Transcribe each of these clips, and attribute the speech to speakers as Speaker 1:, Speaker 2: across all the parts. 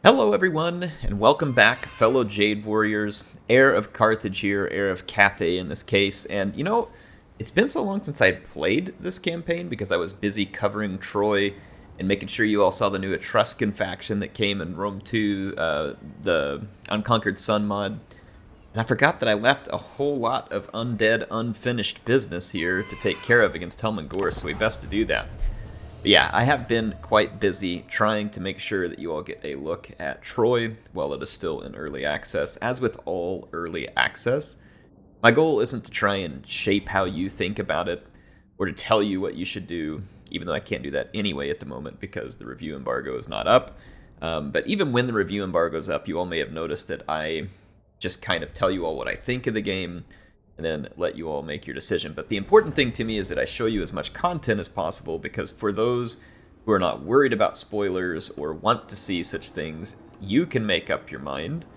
Speaker 1: Hello everyone, and welcome back, fellow Jade Warriors. Heir of Carthage here, Heir of Cathay in this case, and you know, it's been so long since I played this campaign because I was busy covering Troy and making sure you all saw the new Etruscan faction that came in Rome 2, the Unconquered Sun mod. And I forgot that I left a whole lot of undead, unfinished business here to take care of against Helm and Gore, so we best to do that. But yeah, I have been quite busy trying to make sure that you all get a look at Troy while it is still in early access. As with all early access, my goal isn't to try and shape how you think about it or to tell you what you should do, even though I can't do that anyway at the moment because the review embargo is not up. But even when the review embargo is up, you all may have noticed that I just kind of tell you all what I think of the game and then let you all make your decision. But the important thing to me is that I show you as much content as possible, because for those who are not worried about spoilers or want to see such things, you can make up your mind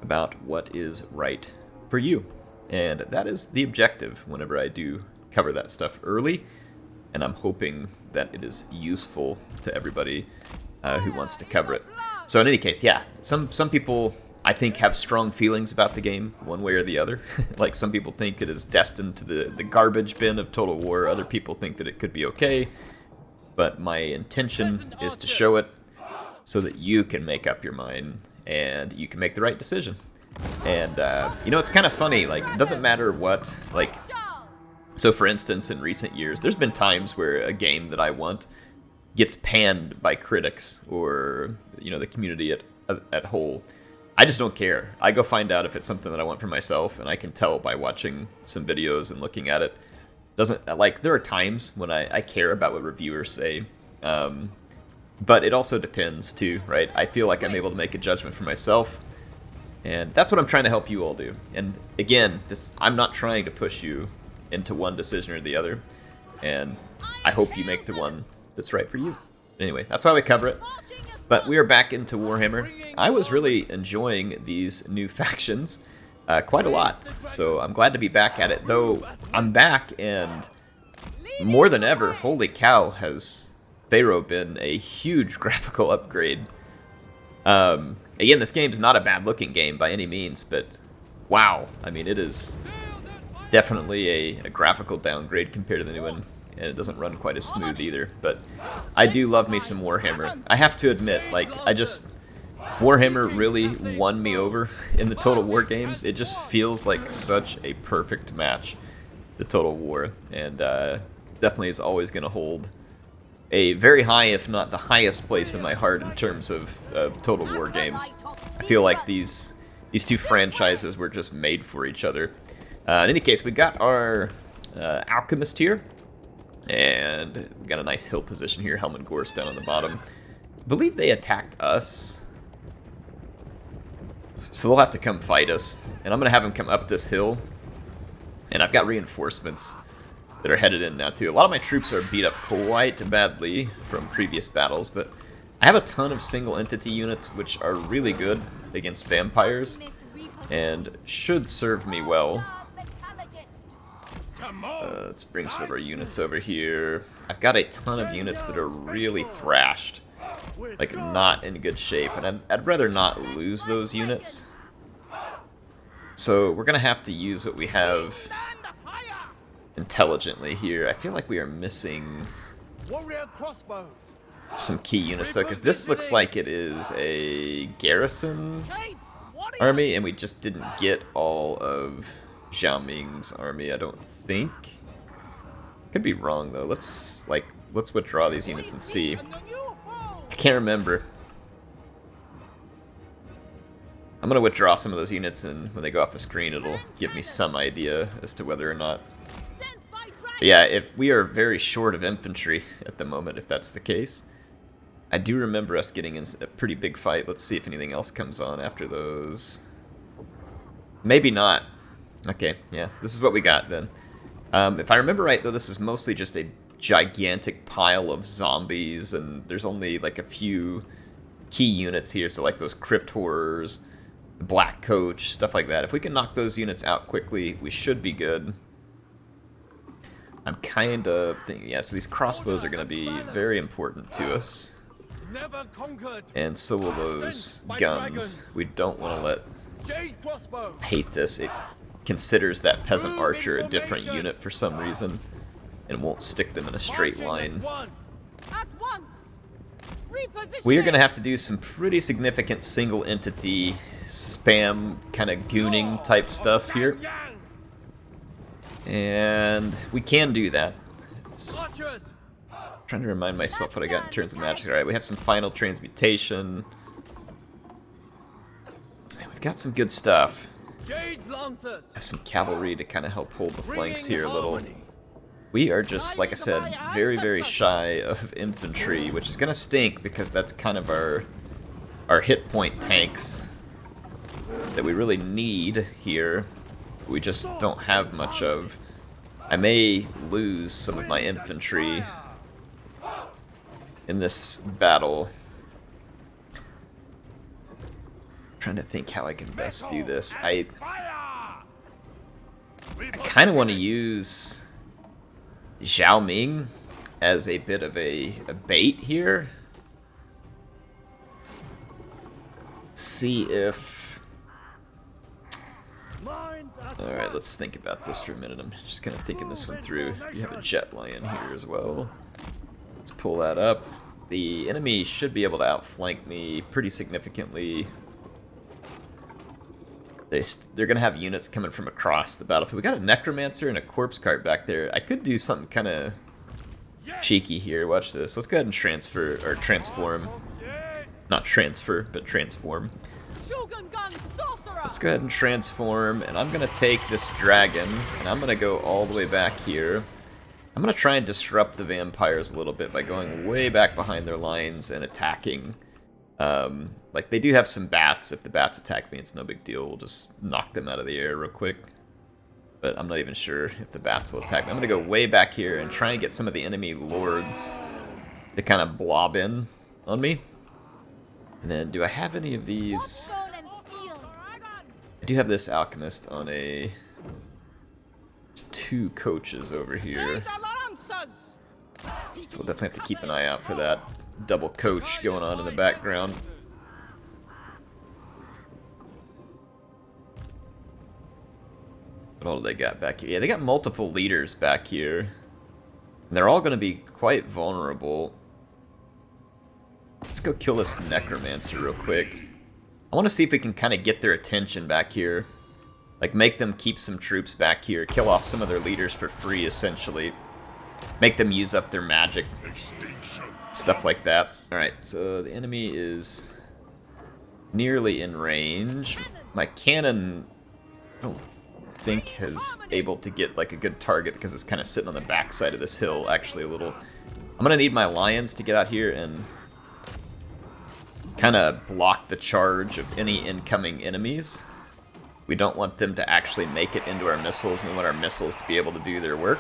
Speaker 1: about what is right for you. And that is the objective whenever I do cover that stuff early, and I'm hoping that it is useful to everybody who wants to cover it. So in any case, yeah, some people I think have strong feelings about the game, one way or the other. Like some people think it is destined to the garbage bin of Total War, other people think that it could be okay. But my intention is to show it so that you can make up your mind and you can make the right decision. And, you know, it's kind of funny, like, it doesn't matter what, like, so for instance, in recent years, there's been times where a game that I want gets panned by critics or, you know, the community at whole. I just don't care. I go find out if it's something that I want for myself, and I can tell by watching some videos and looking at it. There are times when I care about what reviewers say, but it also depends too, right? I feel like I'm able to make a judgment for myself, and that's what I'm trying to help you all do. And again, I'm not trying to push you into one decision or the other, and I hope you make the one that's right for you. Anyway, that's why we cover it. But we are back into Warhammer. I was really enjoying these new factions quite a lot, so I'm glad to be back at it. Though I'm back, and more than ever, holy cow, has Pharaoh been a huge graphical upgrade. Again, this game is not a bad-looking game by any means, but wow, I mean, it is definitely a graphical downgrade compared to the new one. And it doesn't run quite as smooth either, but I do love me some Warhammer. I have to admit, like, Warhammer really won me over in the Total War games. It just feels like such a perfect match, the Total War, and definitely is always going to hold a very high, if not the highest place in my heart in terms of Total War games. I feel like these two franchises were just made for each other. In any case, we got our Alchemist here. And we got a nice hill position here. Helm and Gore's down on the bottom. I believe they attacked us, so they'll have to come fight us. And I'm going to have them come up this hill. And I've got reinforcements that are headed in now too. A lot of my troops are beat up quite badly from previous battles, but I have a ton of single entity units which are really good against vampires and should serve me well. Let's bring some of our units over here. I've got a ton of units that are really thrashed, like not in good shape, and I'd rather not lose those units. So we're gonna have to use what we have intelligently here. I feel like we are missing some key units though, because this looks like it is a garrison army, and we just didn't get all of Zhao Ming's army, I don't think. Could be wrong though. Let's withdraw these units and see. I can't remember. I'm gonna withdraw some of those units, and when they go off the screen, it'll give me some idea as to whether or not. But yeah, if we are very short of infantry at the moment, if that's the case. I do remember us getting in a pretty big fight. Let's see if anything else comes on after those. Maybe not. Okay, yeah, this is what we got then. If I remember right, though, this is mostly just a gigantic pile of zombies, and there's only like a few key units here, so like those Crypt Horrors, Black Coach, stuff like that. If we can knock those units out quickly, we should be good. I'm kind of thinking, yeah, so these crossbows are going to be very important to us.
Speaker 2: Never conquered.
Speaker 1: And so will those guns. We don't want to let...
Speaker 2: Jade crossbow.
Speaker 1: Hate this. It considers that peasant archer a different unit for some reason, and won't stick them in a straight line.
Speaker 3: At once.
Speaker 1: We are going to have to do some pretty significant single entity spam kind of gooning type stuff here. And we can do that. Trying to remind myself what I got in terms of magic. Alright, we have some final transmutation. Man, we've got some good stuff. Have some cavalry to kind of help hold the flanks here a little. We are just, like I said, very, very shy of infantry, which is going to stink because that's kind of our hit point tanks that we really need here. We just don't have much of. I may lose some of my infantry in this battle. I'm trying to think how I can best do this. I kind of want to use Zhao Ming as a bit of a bait here. See if... Alright, let's think about this for a minute. I'm just kind of thinking this one through. You have a jet lion here as well. Let's pull that up. The enemy should be able to outflank me pretty significantly. They're going to have units coming from across the battlefield. We got a necromancer and a corpse cart back there. I could do something kind of cheeky here. Watch this. Let's go ahead and transfer, or transform. Not transfer, but transform. Let's go ahead and transform, and I'm going to take this dragon, and I'm going to go all the way back here. I'm going to try and disrupt the vampires a little bit by going way back behind their lines and attacking. Like, they do have some bats. If the bats attack me, it's no big deal. We'll just knock them out of the air real quick. But I'm not even sure if the bats will attack me. I'm going to go way back here and try and get some of the enemy lords to kind of blob in on me. And then, do I have any of these? I do have this alchemist on a... 2 coaches over here. So we'll definitely have to keep an eye out for that double coach going on in the background. What all do they got back here? Yeah, they got multiple leaders back here. And they're all going to be quite vulnerable. Let's go kill this necromancer real quick. I want to see if we can kind of get their attention back here. Like, make them keep some troops back here. Kill off some of their leaders for free, essentially. Make them use up their magic. Stuff like that. Alright, so the enemy is nearly in range. My cannon, I don't think, is able to get, like, a good target because it's kind of sitting on the backside of this hill, actually, a little. I'm going to need my lions to get out here and kind of block the charge of any incoming enemies. We don't want them to actually make it into our missiles. We want our missiles to be able to do their work.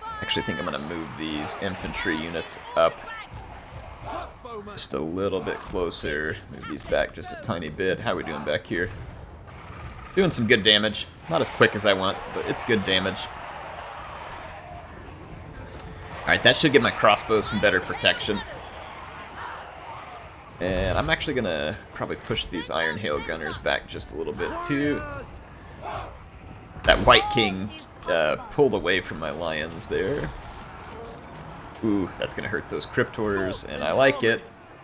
Speaker 1: I actually think I'm going to move these infantry units up just a little bit closer. Move these back just a tiny bit. How are we doing back here? Doing some good damage. Not as quick as I want, but it's good damage. Alright, that should give my crossbow some better protection. And I'm actually going to probably push these Iron Hail Gunners back just a little bit too. That White King pulled away from my lions there. Ooh, that's going to hurt those Cryptors, and I like it.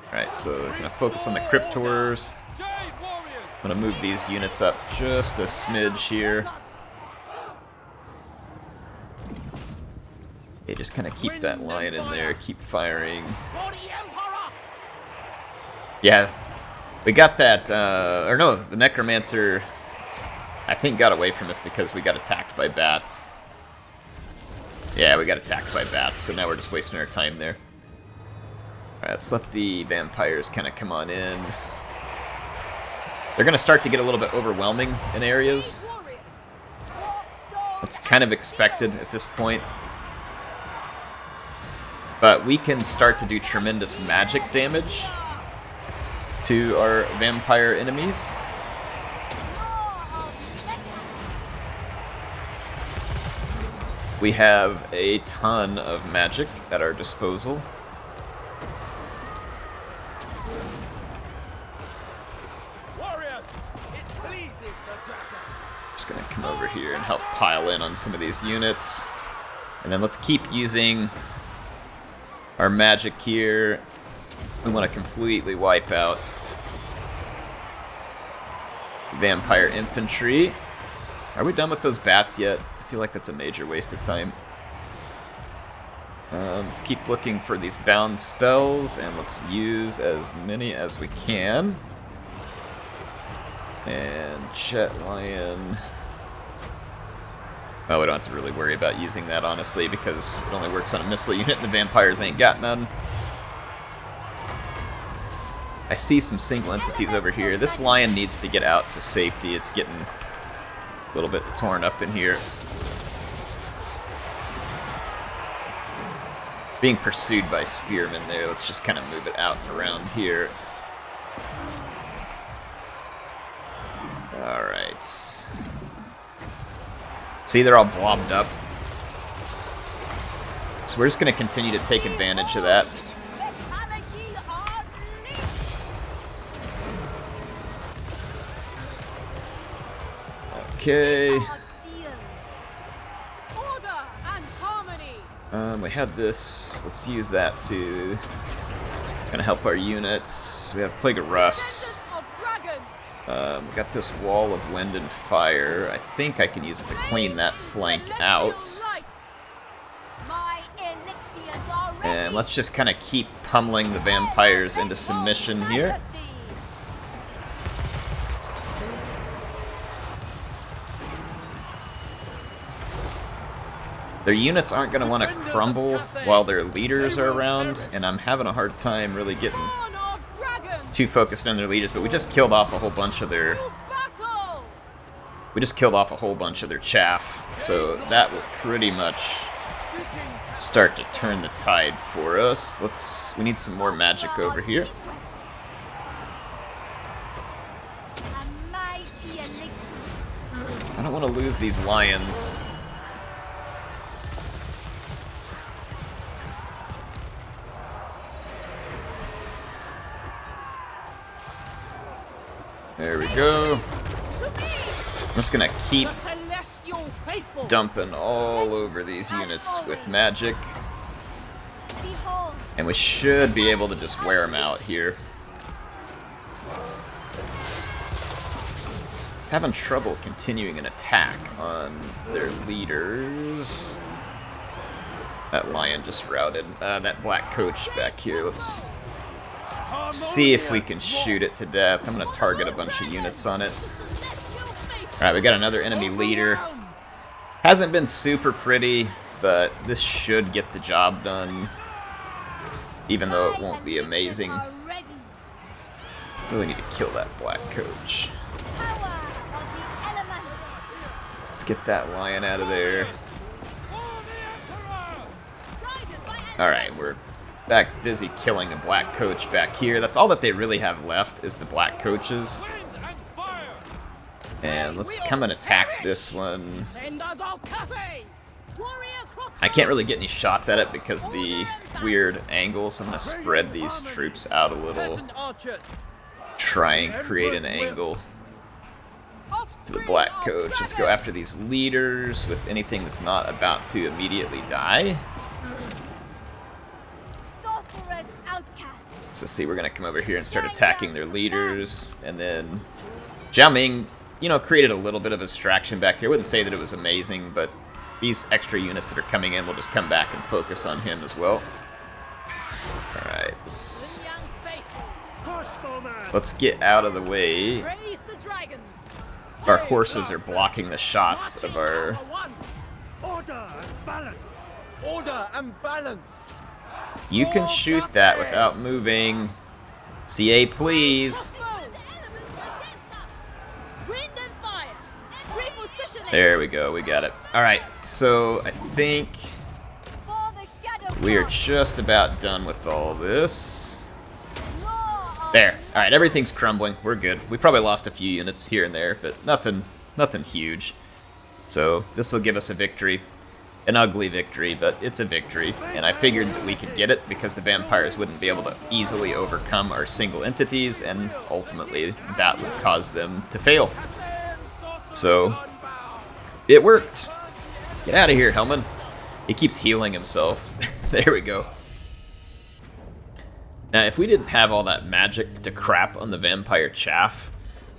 Speaker 1: Alright, so we're going to focus on the Cryptors. I'm going to move these units up just a smidge here. Okay, just kind of keep that lion in there, keep firing. Yeah, we got that, or no, the Necromancer, I think, got away from us because we got attacked by bats. Yeah, we got attacked by bats, so now we're just wasting our time there. Alright, let's let the vampires kind of come on in. They're going to start to get a little bit overwhelming in areas. That's kind of expected at this point. But we can start to do tremendous magic damage to our vampire enemies. We have a ton of magic at our disposal.
Speaker 2: Warriors, it pleases the dragon.
Speaker 1: Just gonna come over here and help pile in on some of these units. And then let's keep using our magic here. We want to completely wipe out vampire infantry. Are we done with those bats yet? I feel like that's a major waste of time. Let's keep looking for these bound spells, and let's use as many as we can. And Jet Lion. Well, we don't have to really worry about using that, honestly, because it only works on a missile unit and the vampires ain't got none. I see some single entities over here. This lion needs to get out to safety. It's getting a little bit torn up in here. Being pursued by spearmen there. Let's just kind of move it out and around here. Alright. See, they're all blobbed up. So we're just going to continue to take advantage of that. Okay.
Speaker 3: Order and harmony.
Speaker 1: We had this. Let's use that to kind of help our units. We have Plague of Rust.
Speaker 3: Descendants of dragons.
Speaker 1: We got this Wall of Wind and Fire. I think I can use it to clean that flank out. And let's just kind of keep pummeling the vampires into submission here. Their units aren't going to want to crumble while their leaders are around, and I'm having a hard time really getting too focused on their leaders, but we just killed off a whole bunch of their... We just killed off a whole bunch of their chaff, so that will pretty much start to turn the tide for us. We need some more magic over here. I don't want to lose these lions. There we go. I'm just gonna keep dumping all over these units with magic. And we should be able to just wear them out here. Having trouble continuing an attack on their leaders. That lion just routed. That black coach back here. Let's see if we can shoot it to death. I'm going to target a bunch of units on it. Alright, we got another enemy leader. Hasn't been super pretty, but this should get the job done. Even though it won't be amazing. Really need to kill that black coach. Let's get that lion out of there. Alright, we're back busy killing a black coach back here. That's all that they really have left is the black coaches. And let's come and attack this one. I can't really get any shots at it because of the weird angle, so I'm going to spread these troops out a little. Try and create an angle to the black coach. Let's go after these leaders with anything that's not about to immediately die. So see, we're going to come over here and start attacking their leaders. And then Zhao Ming, you know, created a little bit of a distraction back here. I wouldn't say that it was amazing, but these extra units that are coming in will just come back and focus on him as well. Alright, let's get out of the way. Our horses are blocking the shots of our...
Speaker 2: Order and balance. Order and balance.
Speaker 1: You can shoot that without moving. CA, please. There we go, we got it. Alright, so I think we are just about done with all this. There. Alright, everything's crumbling. We're good. We probably lost a few units here and there, but nothing huge. So this will give us a victory. an ugly victory, but it's a victory. And I figured that we could get it because the vampires wouldn't be able to easily overcome our single entities, and ultimately that would cause them to fail. So, it worked. Get out of here, Hellman. He keeps healing himself. There we go. Now, if we didn't have all that magic to crap on the vampire chaff,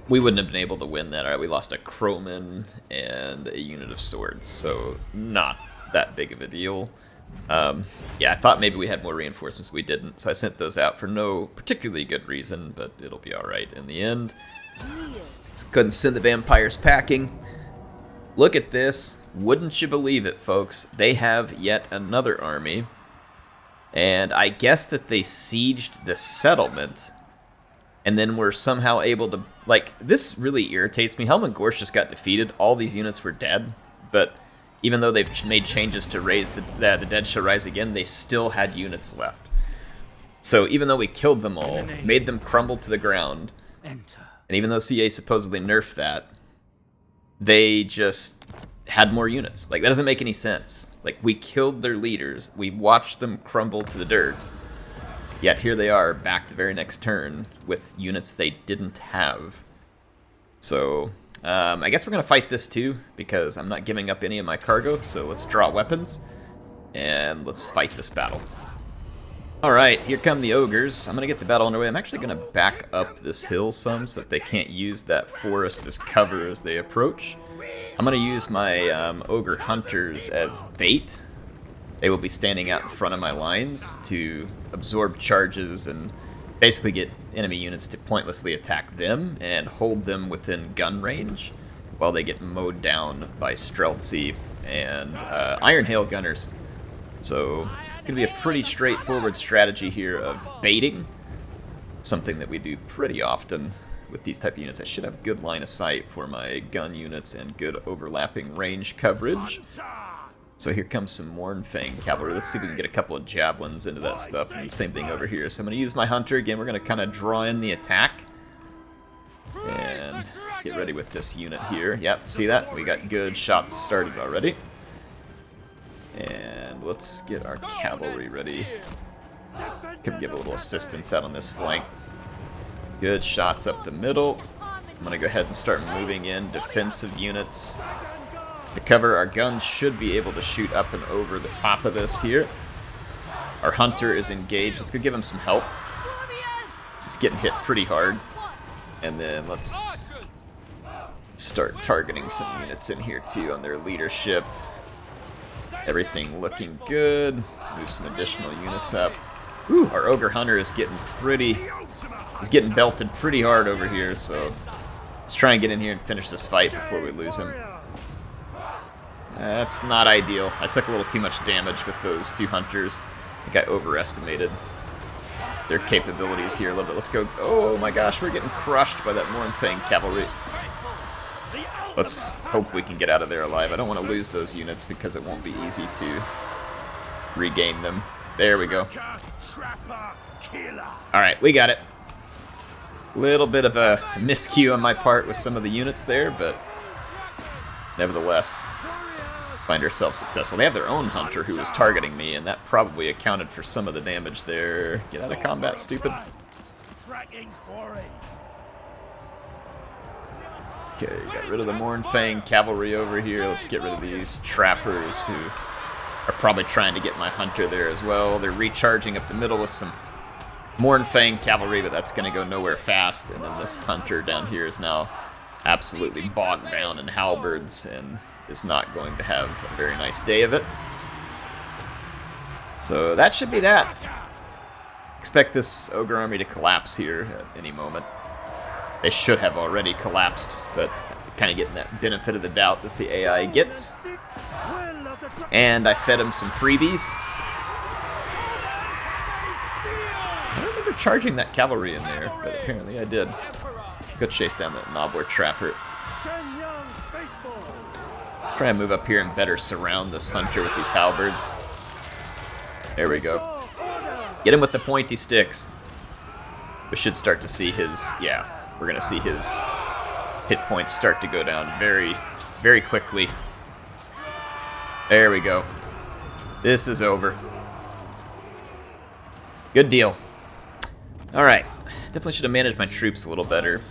Speaker 1: we wouldn't have been able to win that. All right, we lost a Crowman and a unit of swords, so not that big of a deal. Yeah, I thought maybe we had more reinforcements. We didn't, so I sent those out for no particularly good reason, but it'll be all right in the end. Couldn't send the vampires packing. Look at this. Wouldn't you believe it, folks? They have yet another army. And I guess that they sieged the settlement. And then were somehow able to... Like, this really irritates me. Helm and Gorsh just got defeated. All these units were dead. But even though they've made changes to raise the dead shall rise again, they still had units left. So even though we killed them all, made them crumble to the ground, and even though CA supposedly nerfed that, they just had more units. Like, that doesn't make any sense. Like, we killed their leaders, we watched them crumble to the dirt, yet here they are back the very next turn with units they didn't have. So, I guess we're going to fight this too, because I'm not giving up any of my cargo, so let's draw weapons, and let's fight this battle. Alright, here come the ogres. I'm going to get the battle underway. I'm actually going to back up this hill some so that they can't use that forest as cover as they approach. I'm going to use my ogre hunters as bait. They will be standing out in front of my lines to absorb charges and basically get enemy units to pointlessly attack them and hold them within gun range while they get mowed down by Streltsy and Iron Hail gunners. So it's going to be a pretty straightforward strategy here of baiting, something that we do pretty often with these type of units. I should have good line of sight for my gun units and good overlapping range coverage. So here comes some Mournfang cavalry. Let's see if we can get a couple of javelins into that stuff. And the same thing over here. So I'm going to use my hunter. Again, we're going to kind of draw in the attack. And get ready with this unit here. Yep, see that? We got good shots started already. And let's get our cavalry ready. Can give a little assistance out on this flank. Good shots up the middle. I'm going to go ahead and start moving in defensive units to cover. Our guns should be able to shoot up and over the top of this here. Our hunter is engaged. Let's go give him some help. He's getting hit pretty hard. And then let's start targeting some units in here too on their leadership. Everything looking good. Move some additional units up. Ooh, our ogre hunter is getting belted pretty hard over here, so let's try and get in here and finish this fight before we lose him. That's not ideal. I took a little too much damage with those two hunters. I think I overestimated their capabilities here a little bit. Let's go. Oh my gosh, we're getting crushed by that Mournfang cavalry. Let's hope we can get out of there alive. I don't want to lose those units because it won't be easy to regain them. There we go. Alright, we got it. Little bit of a miscue on my part with some of the units there, but nevertheless, find ourselves successful. They have their own hunter who was targeting me, and that probably accounted for some of the damage there. Get out of combat, stupid. Okay, got rid of the Mournfang cavalry over here. Let's get rid of these trappers who are probably trying to get my hunter there as well. They're recharging up the middle with some Mournfang cavalry, but that's going to go nowhere fast. And then this hunter down here is now absolutely bogged down in halberds and is not going to have a very nice day of it. So that should be that. Expect this ogre army to collapse here at any moment. They should have already collapsed, but kind of getting that benefit of the doubt that the AI gets. And I fed him some freebies. I don't remember charging that cavalry in there, but apparently I did. Go chase down that Nobler trapper. Try and move up here and better surround this hunter with these halberds. There we go. Get him with the pointy sticks. We should start to see his, yeah, we're going to see his hit points start to go down very, very quickly. There we go. This is over. Good deal. Alright. Definitely should have managed my troops a little better.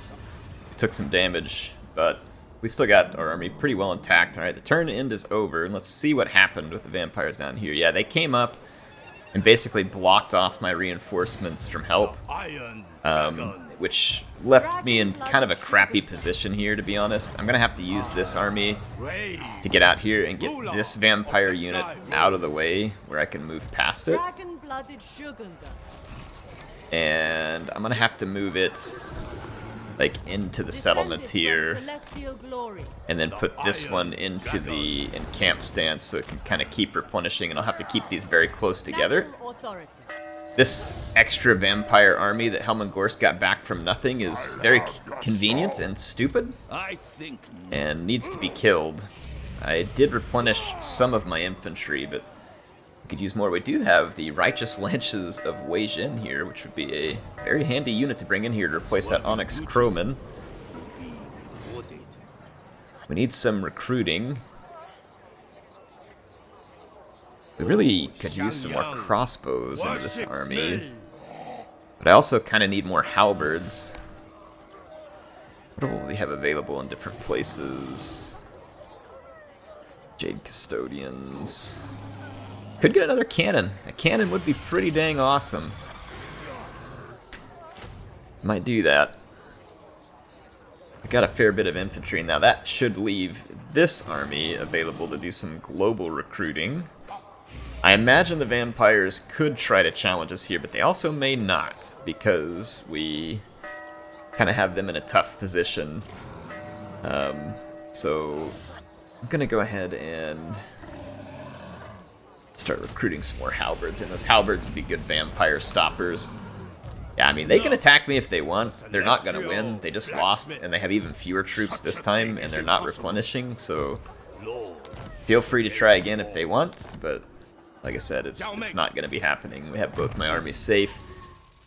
Speaker 1: Took some damage, but we've still got our army pretty well intact. Alright, the turn end is over, and let's see what happened with the vampires down here. Yeah, they came up and basically blocked off my reinforcements from help, which left me in kind of a crappy position here, to be honest. I'm going to have to use this army to get out here and get this vampire unit out of the way where I can move past it. And I'm going to have to move it like into the settlement here, and then put this one into the encamp stance so it can kind of keep replenishing, and I'll have to keep these very close together. This extra vampire army that Helmengorst got back from nothing is very convenient and stupid, and needs to be killed. I did replenish some of my infantry, but we could use more. We do have the Righteous Lances of Wei Jin here, which would be a very handy unit to bring in here to replace that Onyx Crowman. We need some recruiting. We really could use some more crossbows into this army. But I also kind of need more halberds. What do we have available in different places? Jade Custodians. Could get another cannon. A cannon would be pretty dang awesome. Might do that. I got a fair bit of infantry. Now that should leave this army available to do some global recruiting. I imagine the vampires could try to challenge us here, but they also may not, because we kind of have them in a tough position. So I'm going to go ahead and start recruiting some more halberds, and those halberds would be good vampire stoppers. Yeah, I mean, they can attack me if they want. They're not going to win. They just lost, and they have even fewer troops this time, and they're not replenishing, so feel free to try again if they want, but like I said, it's not going to be happening. We have both my armies safe.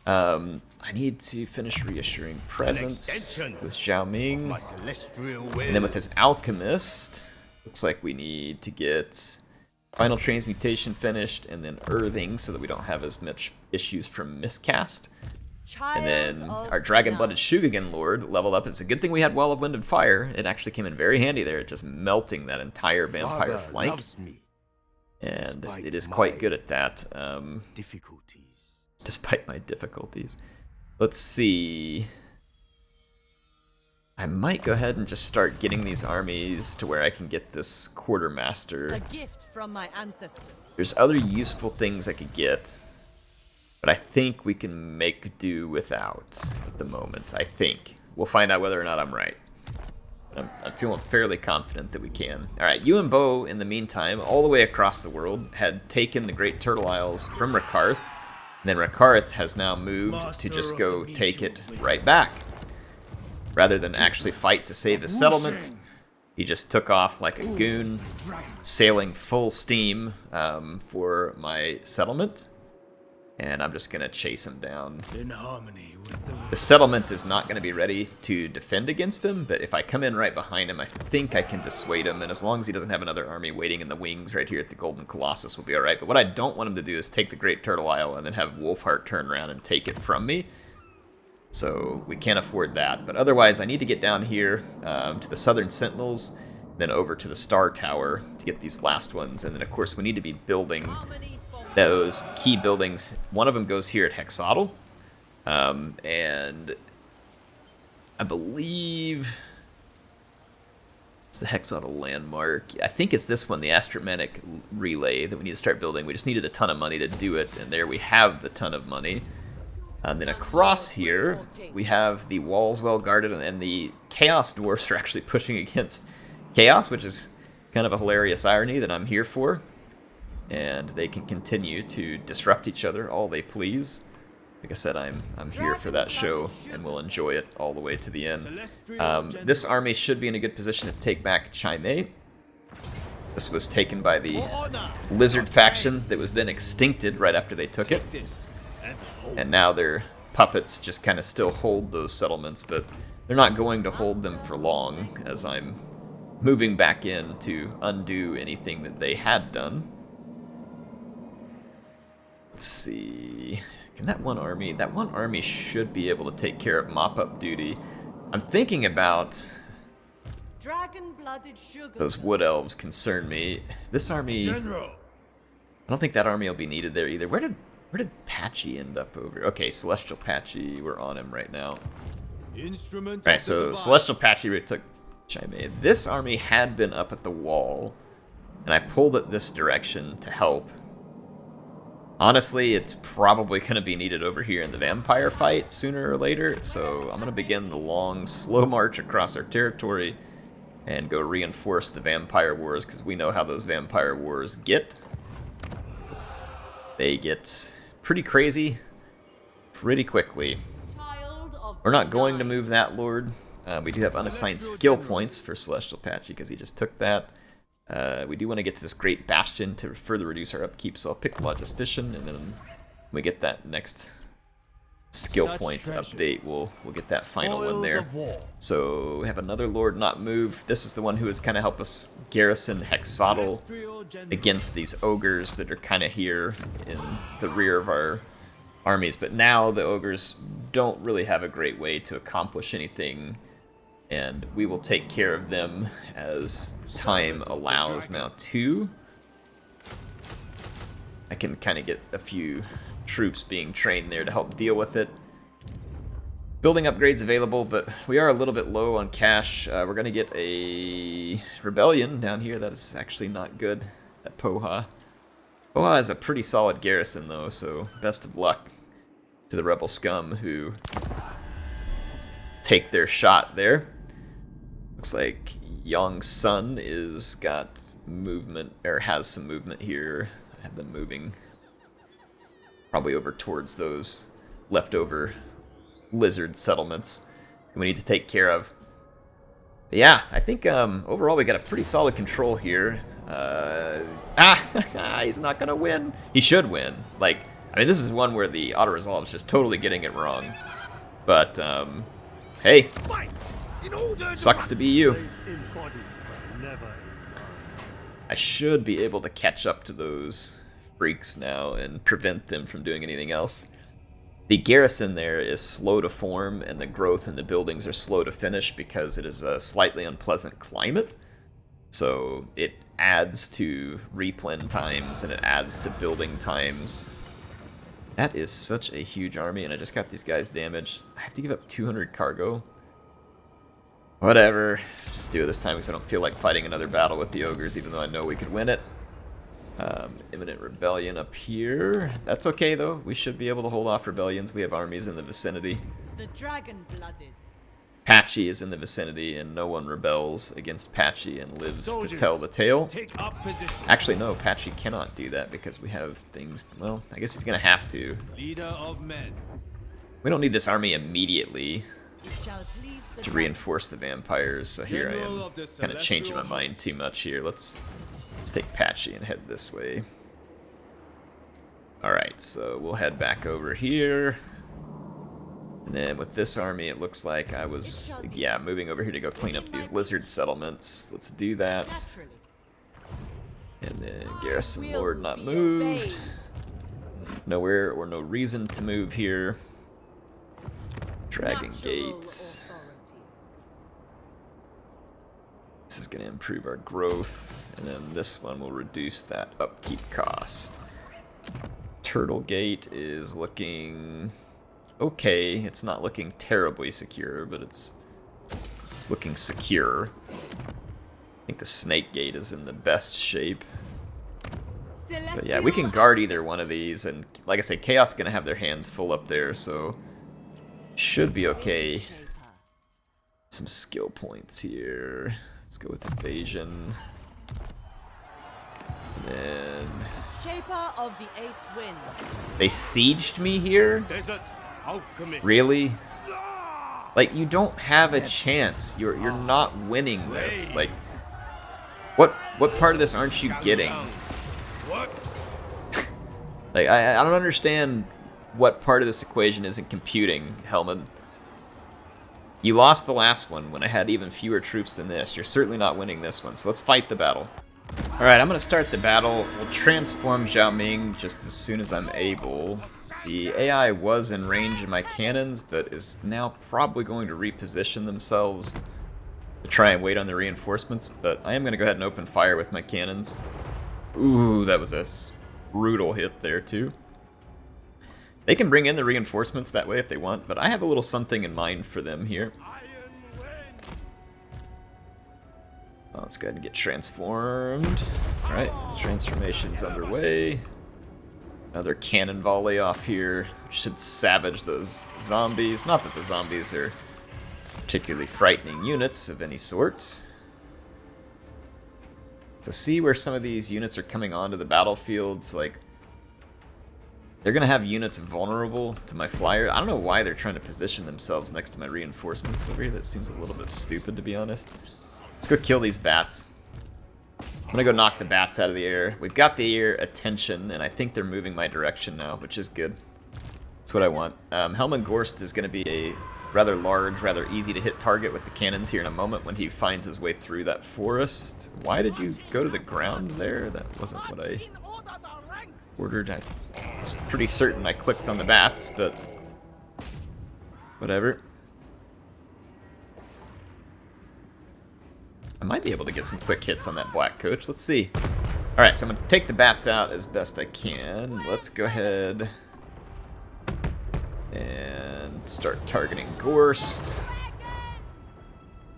Speaker 1: I need to finish reassuring presence with Zhao Ming, and then with his alchemist, looks like we need to get final transmutation finished, and then earthing so that we don't have as much issues from miscast. And then our dragon-blooded Shugagen Lord leveled up. It's a good thing we had Wall of Wind and Fire. It actually came in very handy there, just melting that entire vampire flank. And it is quite good at that, despite my difficulties. Let's see. I might go ahead and just start getting these armies to where I can get this quartermaster.
Speaker 3: A gift from my ancestors.
Speaker 1: There's other useful things I could get, but I think we can make do without at the moment. I think. We'll find out whether or not I'm right. I'm feeling fairly confident that we can. Alright, Yuan Bo, in the meantime, all the way across the world, had taken the Great Turtle Isles from Rekarth, and then Rekarth has now moved to just go take it right back. Rather than actually fight to save his settlement, he just took off like a goon, sailing full steam for my settlement, and I'm just going to chase him down. The settlement is not going to be ready to defend against him, but if I come in right behind him, I think I can dissuade him, and as long as he doesn't have another army waiting in the wings right here at the Golden Colossus, we'll be alright. But what I don't want him to do is take the Great Turtle Isle and then have Wolfheart turn around and take it from me. So we can't afford that. But otherwise, I need to get down here to the Southern Sentinels, then over to the Star Tower to get these last ones. And then, of course, we need to be building those key buildings. One of them goes here at Hexotl. And I believe it's the Hexotl landmark. I think it's this one, the Astromanic Relay, that we need to start building. We just needed a ton of money to do it, and there we have the ton of money. And then across here, we have the walls well guarded, and the Chaos Dwarfs are actually pushing against Chaos, which is kind of a hilarious irony that I'm here for. And they can continue to disrupt each other all they please. Like I said, I'm here for that show, and we'll enjoy it all the way to the end. This army should be in a good position to take back Chimay. This was taken by the Lizard faction that was then extincted right after they took it. And now their puppets just kind of still hold those settlements, but they're not going to hold them for long, as I'm moving back in to undo anything that they had done. Let's see. Can that one army? That one army should be able to take care of mop-up duty. I'm thinking about
Speaker 3: Dragon-blooded sugar.
Speaker 1: those wood elves concern me. This army,
Speaker 2: General.
Speaker 1: I don't think that army will be needed there either. Where did Patchy end up over? Okay, Celestial Patchy, we're on him right now.
Speaker 2: Instrument.
Speaker 1: Alright, so Celestial Patchy took Chimay. This army had been up at the wall, and I pulled it this direction to help. Honestly, it's probably going to be needed over here in the vampire fight sooner or later, so I'm going to begin the long, slow march across our territory and go reinforce the vampire wars, because we know how those vampire wars get. They get pretty crazy pretty quickly. We're not going to move that lord. We do have unassigned skill points for Celestial Patchy because he just took that. We do want to get to this Great Bastion to further reduce our upkeep, so I'll pick Logistician, and then when we get that next skill point update, we'll get that final one there. So we have another lord not moved. This is the one who has kind of helped us garrison Hexotl against these ogres that are kind of here in the rear of our armies, but now the ogres don't really have a great way to accomplish anything, and we will take care of them as time allows now too. I can kind of get a few troops being trained there to help deal with it. Building upgrades available, but we are a little bit low on cash. We're going to get a rebellion down here. That is actually not good at Poha. Poha is a pretty solid garrison though, so best of luck to the rebel scum who take their shot there. Looks like Yong's son is got movement, or has some movement here. I have them moving probably over towards those leftover lizard settlements we need to take care of. But yeah, I think overall we got a pretty solid control here. He's not gonna win. He should win. Like, I mean, this is one where the auto-resolve is just totally getting it wrong. But, hey, sucks to be you. I should be able to catch up to those freaks now and prevent them from doing anything else. The garrison there is slow to form, and the growth in the buildings are slow to finish because it is a slightly unpleasant climate. So it adds to replen times, and it adds to building times. That is such a huge army, and I just got these guys damaged. I have to give up 200 cargo. Whatever. Just do it this time because I don't feel like fighting another battle with the ogres, even though I know we could win it. Imminent rebellion up here. That's okay, though. We should be able to hold off rebellions. We have armies in the vicinity.
Speaker 3: The dragon-blooded.
Speaker 1: Patchy is in the vicinity, and no one rebels against Patchy and lives to tell the tale. Actually, no, Patchy cannot do that because we have things... Well, I guess he's going to have to.
Speaker 2: Leader of men.
Speaker 1: We don't need this army immediately to reinforce the vampires, so here I am kind of changing my mind too much here. Let's take Patchy and head this way. Alright, so we'll head back over here. And then with this army, it looks like I was, yeah, moving over here to go clean up these lizard settlements. Let's do that. And then Garrison Lord not moved. Nowhere or no reason to move here. Dragon Gates. This is going to improve our growth. And then this one will reduce that upkeep cost. Turtle Gate is looking... okay, it's not looking terribly secure, but it's looking secure. I think the Snake Gate is in the best shape. But yeah, we can guard either one of these, and like I say, Chaos is going to have their hands full up there, so should be okay. Some skill points here. Let's go with Evasion. And then...
Speaker 3: Shaper of the Eight Winds.
Speaker 1: They sieged me here? Really? Like, you don't have a chance. You're not winning this. Like, what part of this aren't you getting? Like, I don't understand what part of this equation isn't computing, Helmut. You lost the last one when I had even fewer troops than this. You're certainly not winning this one, so let's fight the battle. Alright, I'm gonna start the battle. We'll transform Zhao Ming just as soon as I'm able. The AI was in range of my cannons, but is now probably going to reposition themselves to try and wait on the reinforcements, but I am gonna go ahead and open fire with my cannons. Ooh, that was a brutal hit there too. They can bring in the reinforcements that way if they want, but I have a little something in mind for them here. Let's go ahead and get transformed. Alright, transformation's underway. Another cannon volley off here. Should savage those zombies. Not that the zombies are particularly frightening units of any sort. To see where some of these units are coming onto the battlefields, like, they're going to have units vulnerable to my flyer. I don't know why they're trying to position themselves next to my reinforcements over here. That seems a little bit stupid, to be honest. Let's go kill these bats. I'm going to go knock the bats out of the air. We've got the air attention, and I think they're moving my direction now, which is good. That's what I want. Helmengorst is going to be a rather large, rather easy to hit target with the cannons here in a moment when he finds his way through that forest. Why did you go to the ground there? That wasn't what I ordered. I was pretty certain I clicked on the bats, but whatever. I might be able to get some quick hits on that black coach. Let's see. Alright, so I'm going to take the bats out as best I can. Let's go ahead and start targeting Gorst.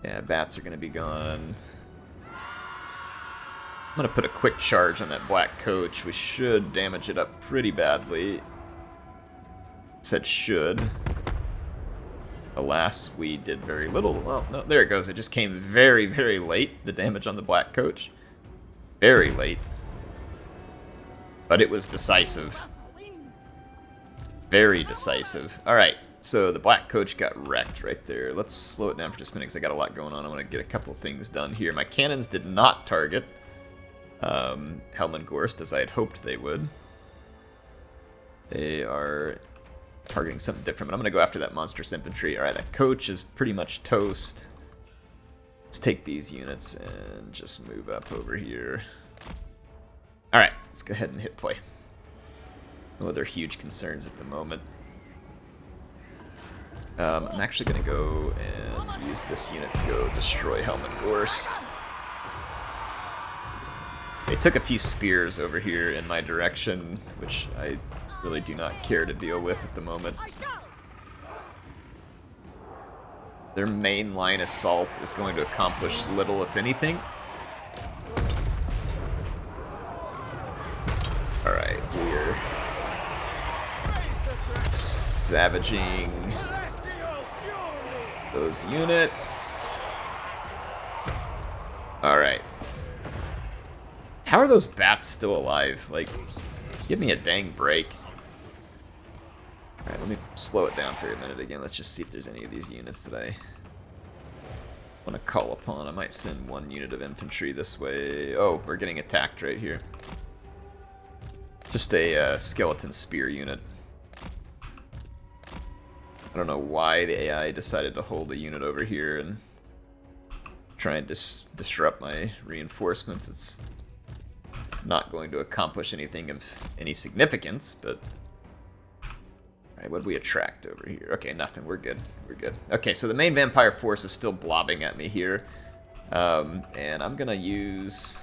Speaker 1: Yeah, bats are going to be gone. I'm going to put a quick charge on that black coach. We should damage it up pretty badly. Said should. Alas, we did very little. Well, no, there it goes. It just came very, very late, the damage on the black coach. Very late. But it was decisive. Very decisive. Alright, so the black coach got wrecked right there. Let's slow it down for just a minute because I got a lot going on. I want to get a couple things done here. My cannons did not target Helmengorst as I had hoped they would. They are targeting something different, but I'm going to go after that monstrous infantry. Alright, that coach is pretty much toast. Let's take these units and just move up over here. Alright, let's go ahead and hit play. No other huge concerns at the moment. I'm actually going to go and use this unit to go destroy Helmengorst. They took a few spears over here in my direction, which I really do not care to deal with at the moment. Their main line assault is going to accomplish little, if anything. Alright, we're savaging those units. Alright. How are those bats still alive? Like, give me a dang break. Alright, let me slow it down for a minute again. Let's just see if there's any of these units that I want to call upon. I might send one unit of infantry this way. Oh, we're getting attacked right here. Just a skeleton spear unit. I don't know why the AI decided to hold a unit over here and try and disrupt my reinforcements. It's not going to accomplish anything of any significance, but... Alright, what did we attract over here? Okay, nothing. We're good. We're good. Okay, so the main vampire force is still blobbing at me here. And I'm gonna use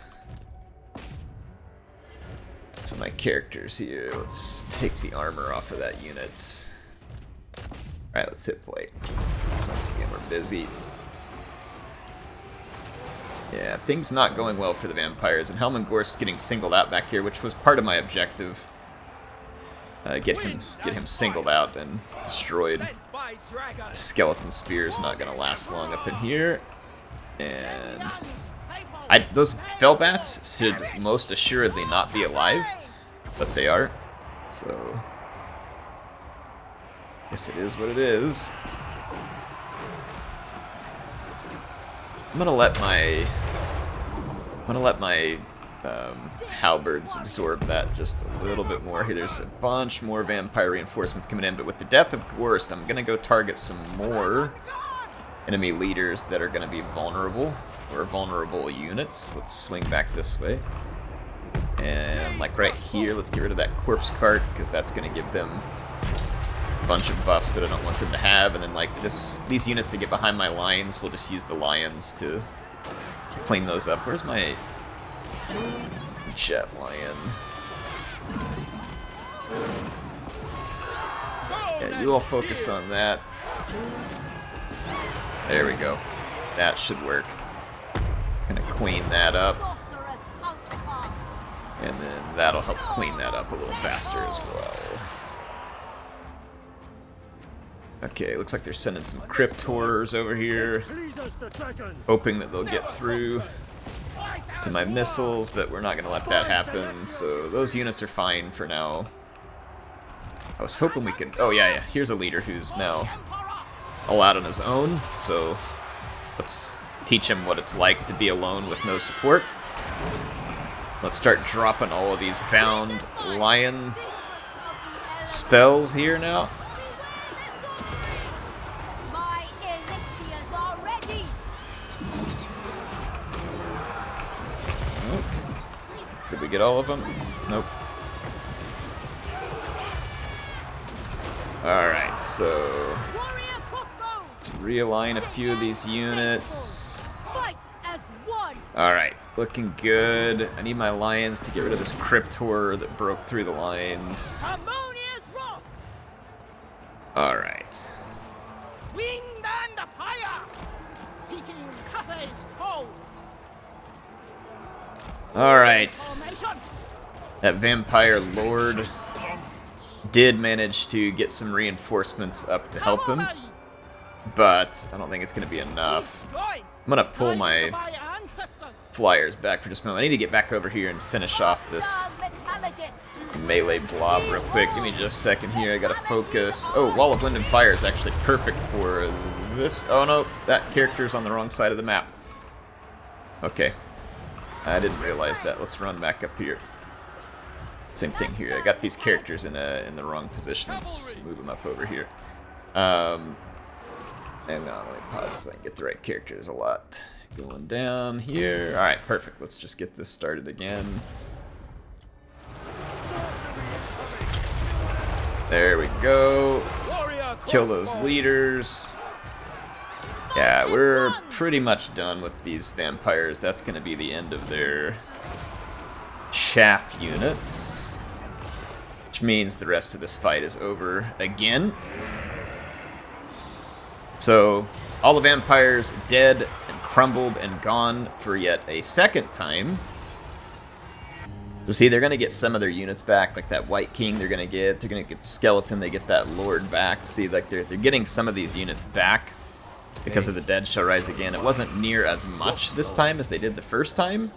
Speaker 1: some of my characters here. Let's take the armor off of that unit. Alright, let's hit play. So once again, we're busy. Yeah, things not going well for the vampires, and Helmengorst getting singled out back here, which was part of my objective. Get him singled out and destroyed. Skeleton spear is not going to last long up in here. And those Felbats should most assuredly not be alive, but they are. So, guess it is what it is. I'm gonna let my halberds absorb that just a little bit more. Here, there's a bunch more vampire reinforcements coming in, but with the death of Gorst, I'm gonna go target some more enemy leaders that are gonna be vulnerable. or vulnerable units. Let's swing back this way. And like right here, let's get rid of that corpse cart, because that's going to give them a bunch of buffs that I don't want them to have. And then like these units that get behind my lines, we'll just use the lions to clean those up. Where's my jet lion? Yeah, you all focus on that. There we go. That should work. Gonna clean that up. And then that'll help clean that up a little faster as well. Okay, looks like they're sending some crypt horrors over here. Hoping that they'll get through to my missiles, but we're not gonna let that happen. So those units are fine for now. I was hoping we could... Oh, yeah. Here's a leader who's now all out on his own. So let's teach him what it's like to be alone with no support. Let's start dropping all of these bound lion spells here now.
Speaker 3: My elixirs are ready.
Speaker 1: Oh. Did we get all of them? Nope. Alright, so to realign a few of these units. Alright, looking good. I need my lions to get rid of this crypt horror that broke through the lines. Alright.
Speaker 4: Wind and fire, seeking Carthage foes.
Speaker 1: Alright.
Speaker 4: Formation.
Speaker 1: That vampire lord did manage to get some reinforcements up to help him, but I don't think it's going to be enough. I'm going to pull my flyers back for just a moment. I need to get back over here and finish off this melee blob real quick. Give me just a second here. I got to focus. Oh, Wall of Wind and Fire is actually perfect for this. Oh no, that character's on the wrong side of the map. Okay. I didn't realize that. Let's run back up here. Same thing here. I got these characters in the wrong positions. Move them up over here. And now let me pause so I can get the right characters a lot. Going down here. All right, perfect. Let's just get this started again. There we go. Kill those leaders. Yeah, we're pretty much done with these vampires. That's going to be the end of their chaff units, which means the rest of this fight is over again. So all the vampires dead and crumbled and gone for yet a second time. So see, they're gonna get some of their units back, like that White King. They're gonna get Skeleton. They get that Lord back. See, like they're getting some of these units back because of the Dead Shall Rise Again. It wasn't near as much this time as they did the first time.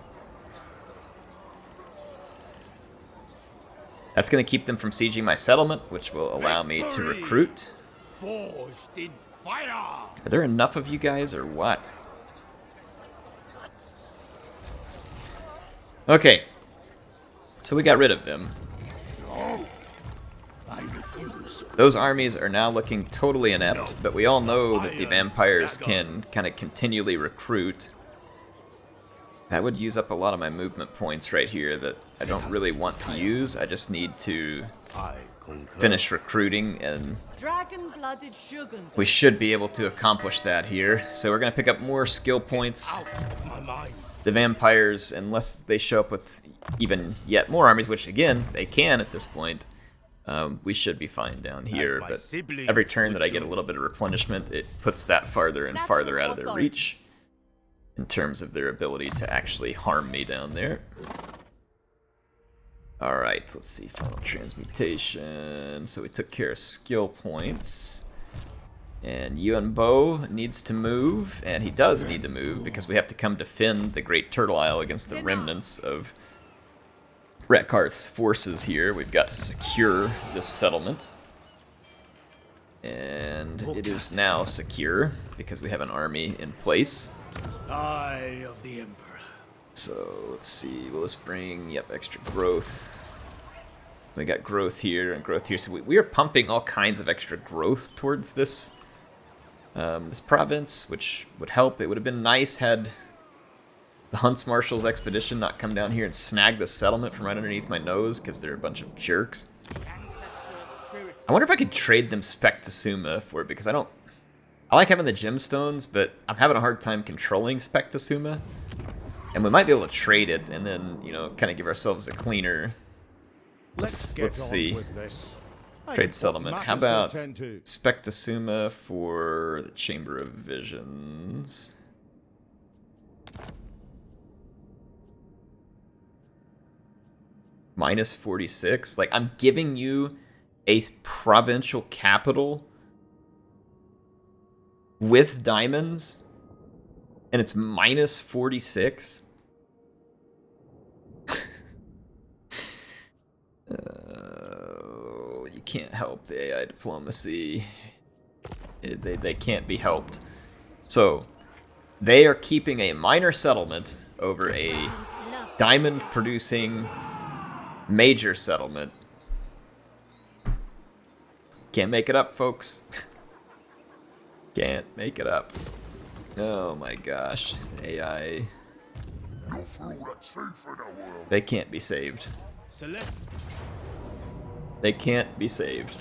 Speaker 1: That's going to keep them from sieging my settlement, which will allow me to recruit.
Speaker 2: Forged in fire.
Speaker 1: Are there enough of you guys, or what? Okay. So we got rid of them. Those armies are now looking totally inept, but we all know that the vampires can kind of continually recruit. That would use up a lot of my movement points right here that I don't really want to use. I just need to finish recruiting, and
Speaker 3: Dragon-blooded sugar.
Speaker 1: we should be able to accomplish that here. So we're going to pick up more skill points. The vampires, unless they show up with even yet more armies, which again, they can at this point, we should be fine down here. But every turn that I get a little bit of replenishment, it puts that farther and farther out of their reach in terms of their ability to actually harm me down there. Alright, let's see, final transmutation. So we took care of skill points. And Yuan Bo needs to move, and he does need to move because we have to come defend the Great Turtle Isle against the remnants of Retkarth's forces here. We've got to secure this settlement. And it is now secure because we have an army in place.
Speaker 2: Eye of the Emperor.
Speaker 1: So let's see, will this bring, yep, extra growth. We got growth here and growth here, so we are pumping all kinds of extra growth towards this this province, which would help. It would have been nice had the Hunts Marshal's expedition not come down here and snag the settlement from right underneath my nose because they're a bunch of jerks. I wonder if I could trade them Spectasuma for it, because I like having the gemstones, but I'm having a hard time controlling Spectasuma. And we might be able to trade it and then, you know, kind of give ourselves a cleaner. Let's see. Trade settlement. How about Spectasuma for the Chamber of Visions? Minus 46. Like, I'm giving you a provincial capital with diamonds, and it's minus 46. You can't help the AI diplomacy. They can't be helped. So, they are keeping a minor settlement over a diamond-producing major settlement. Can't make it up, folks. Can't make it up. Oh my gosh. AI. They can't be saved. They can't be saved.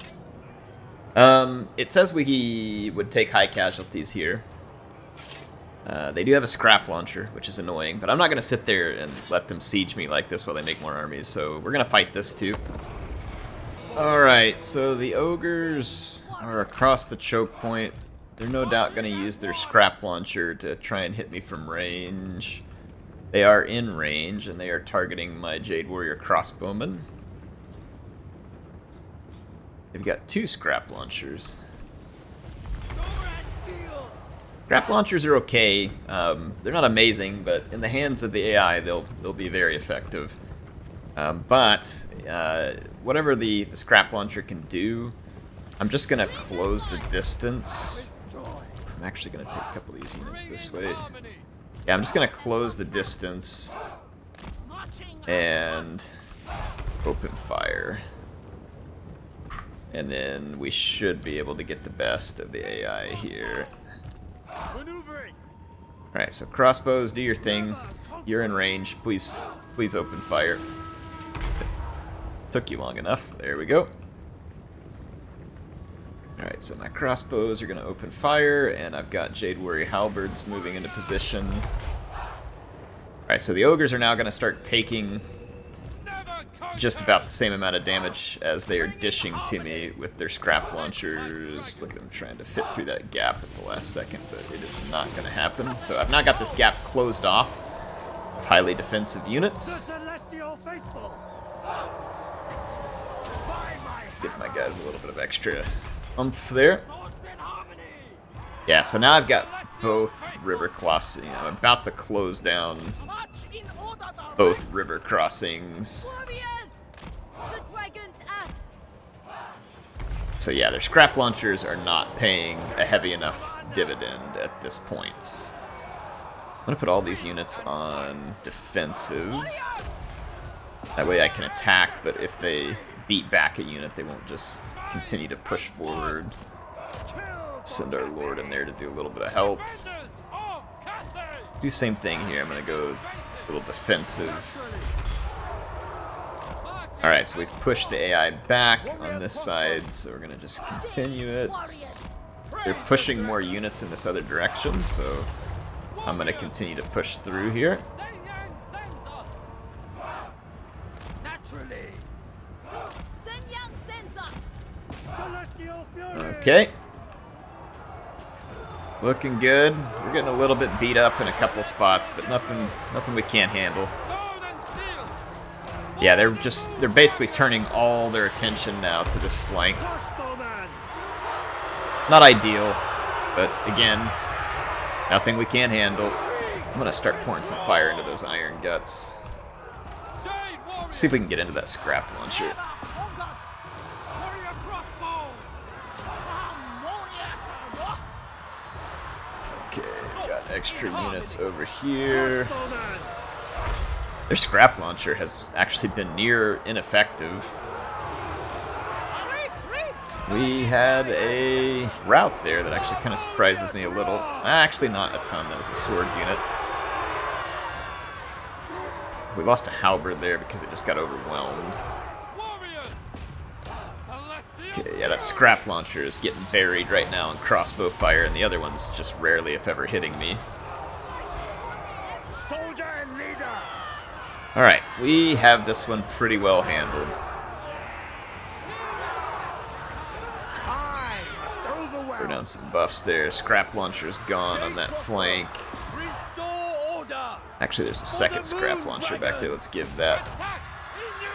Speaker 1: It says we would take high casualties here. They do have a scrap launcher, which is annoying, but I'm not going to sit there and let them siege me like this while they make more armies, so we're going to fight this too. Alright, so the ogres are across the choke point. They're no doubt going to use their scrap launcher to try and hit me from range. They are in range, and they are targeting my Jade Warrior crossbowman. They've got 2 scrap launchers. Scrap launchers are okay. They're not amazing, but in the hands of the AI, they'll be very effective. But whatever the scrap launcher can do, I'm just gonna close the distance. I'm actually gonna take a couple of these units this way. Yeah, I'm just gonna close the distance and open fire. And then we should be able to get the best of the AI here. Alright, so crossbows, do your thing. You're in range. Please open fire. Took you long enough. There we go. Alright, so my crossbows are going to open fire, and I've got Jade Warrior halberds moving into position. Alright, so the ogres are now going to start taking just about the same amount of damage as they are dishing to me with their scrap launchers. Look at them trying to fit through that gap at the last second, but it is not going to happen. So I've now got this gap closed off with highly defensive units. Give my guys a little bit of extra oomph there. Yeah, so now I've got both river crossing. I'm about to close down both river crossings. So yeah, their scrap launchers are not paying a heavy enough dividend at this point. I'm gonna put all these units on defensive. That way I can attack, but if they beat back a unit, they won't just continue to push forward. Send our lord in there to do a little bit of help. Do the same thing here. I'm gonna go a little defensive. Alright, so we've pushed the AI back on this side, so we're gonna just continue it. They're pushing more units in this other direction, so I'm gonna continue to push through here. Okay. Looking good. We're getting a little bit beat up in a couple spots, but nothing we can't handle. Yeah, they're basically turning all their attention now to this flank. Not ideal, but again, nothing we can't handle. I'm gonna start pouring some fire into those iron guts. Let's see if we can get into that scrap launcher. Okay, got extra units over here. Their scrap launcher has actually been near ineffective. We had a rout there that actually kind of surprises me a little. Actually, not a ton. That was a sword unit. We lost a halberd there because it just got overwhelmed. Okay, yeah, that scrap launcher is getting buried right now in crossbow fire, and the other one's just rarely, if ever, hitting me.
Speaker 2: Soldier and leader.
Speaker 1: Alright, we have this one pretty well handled.
Speaker 2: I must overwhelm.
Speaker 1: Throw down some buffs there. Scrap launcher's gone on that flank.
Speaker 2: Restore order.
Speaker 1: Actually, there's a second scrap launcher back there. Let's give that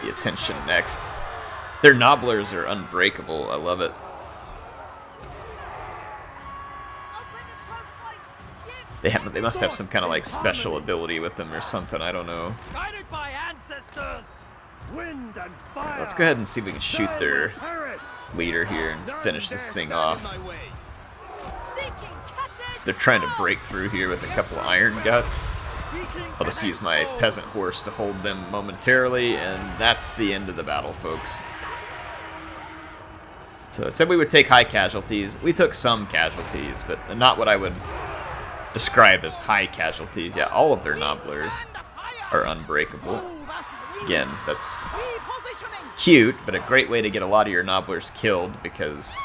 Speaker 1: the attention next. Their nobblers are unbreakable. I love it. They must have some kind of like special ability with them or something. I don't know.
Speaker 2: Guided by ancestors. Wind and fire.
Speaker 1: Let's go ahead and see if we can shoot their
Speaker 2: Perish.
Speaker 1: leader here and finish this thing off.
Speaker 3: Seeking Carthage.
Speaker 1: They're trying to break through here with a couple of iron guts. I'll just use my peasant horse to hold them momentarily, and that's the end of the battle, folks. So it said we would take high casualties. We took some casualties, but not what I would describe as high casualties. Yeah, all of their nobblers are unbreakable. Again, that's cute, but a great way to get a lot of your nobblers killed, because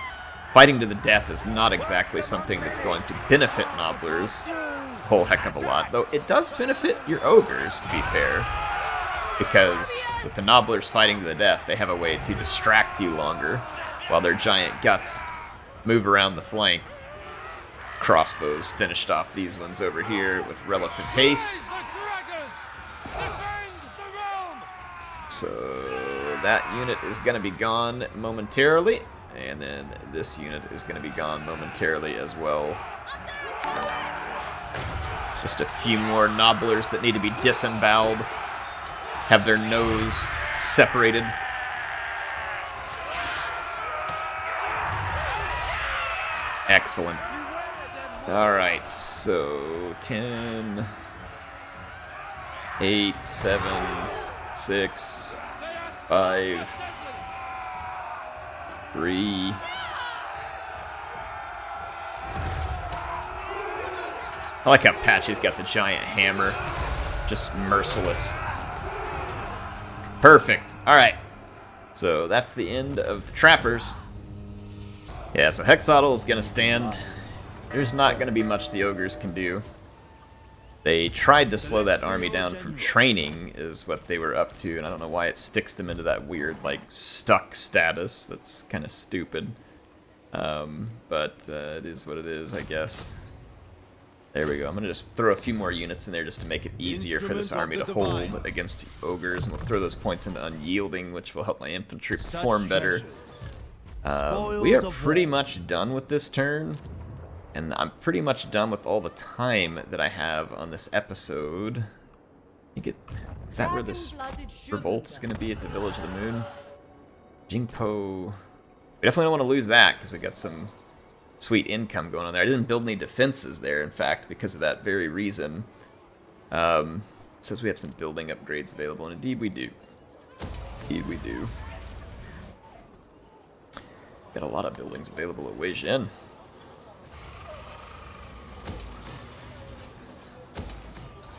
Speaker 1: fighting to the death is not exactly something that's going to benefit nobblers a whole heck of a lot. Though it does benefit your ogres, to be fair, because with the nobblers fighting to the death, they have a way to distract you longer while their giant guts move around the flank. Crossbows finished off these ones over here with relative haste. So that unit is going to be gone momentarily, and then this unit is going to be gone momentarily as well. Just a few more nobblers that need to be disemboweled, have their nose separated. Excellent. Alright, so 10, 8, 7, 6, 5, 3. I like how Patchy's got the giant hammer. Just merciless. Perfect. Alright. So that's the end of the trappers. Yeah, so Hexodal is going to stand. There's not going to be much the ogres can do. They tried to slow that army down from training, is what they were up to, and I don't know why it sticks them into that weird, like, stuck status. That's kind of stupid. But it is what it is, I guess. There we go. I'm going to just throw a few more units in there just to make it easier for this army to hold against ogres, and we'll throw those points into unyielding, which will help my infantry perform better. We are pretty much done with this turn, and I'm pretty much done with all the time that I have on this episode. Is that where this revolt is going to be, at the Village of the Moon? Jingpo. We definitely don't want to lose that, because we got some sweet income going on there. I didn't build any defenses there, in fact, because of that very reason. It says we have some building upgrades available, and indeed we do. Indeed we do. Got a lot of buildings available at Wei Jin.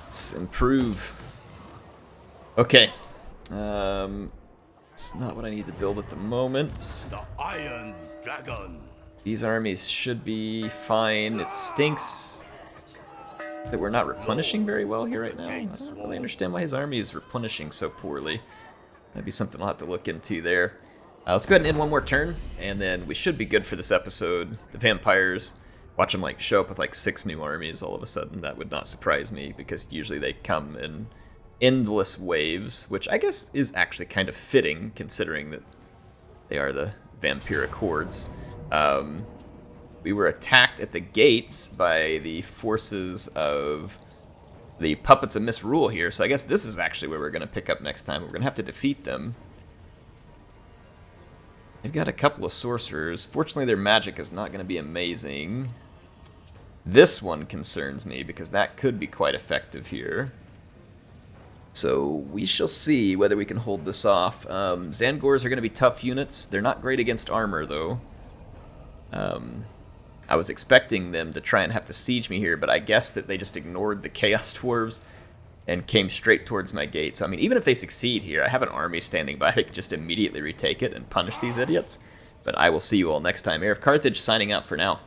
Speaker 1: Let's improve. Okay. It's not what I need to build at the moment.
Speaker 2: The Iron Dragon.
Speaker 1: These armies should be fine. It stinks that we're not replenishing very well here right now. I don't really understand why his army is replenishing so poorly. That'd be something I'll have to look into there. Let's go ahead and end one more turn, and then we should be good for this episode. The vampires, watch them like show up with like 6 new armies all of a sudden. That would not surprise me, because usually they come in endless waves, which I guess is actually kind of fitting, considering that they are the vampiric hordes. We were attacked at the gates by the forces of the Puppets of Misrule here, so I guess this is actually where we're going to pick up next time. We're going to have to defeat them. They've got a couple of sorcerers. Fortunately, their magic is not going to be amazing. This one concerns me, because that could be quite effective here. So we shall see whether we can hold this off. Zangors are going to be tough units. They're not great against armor, though. I was expecting them to try and have to siege me here, but I guess that they just ignored the Chaos Dwarves and came straight towards my gate. So, I mean, even if they succeed here, I have an army standing by. I could just immediately retake it and punish these idiots. But I will see you all next time. HeirofCarthage signing out for now.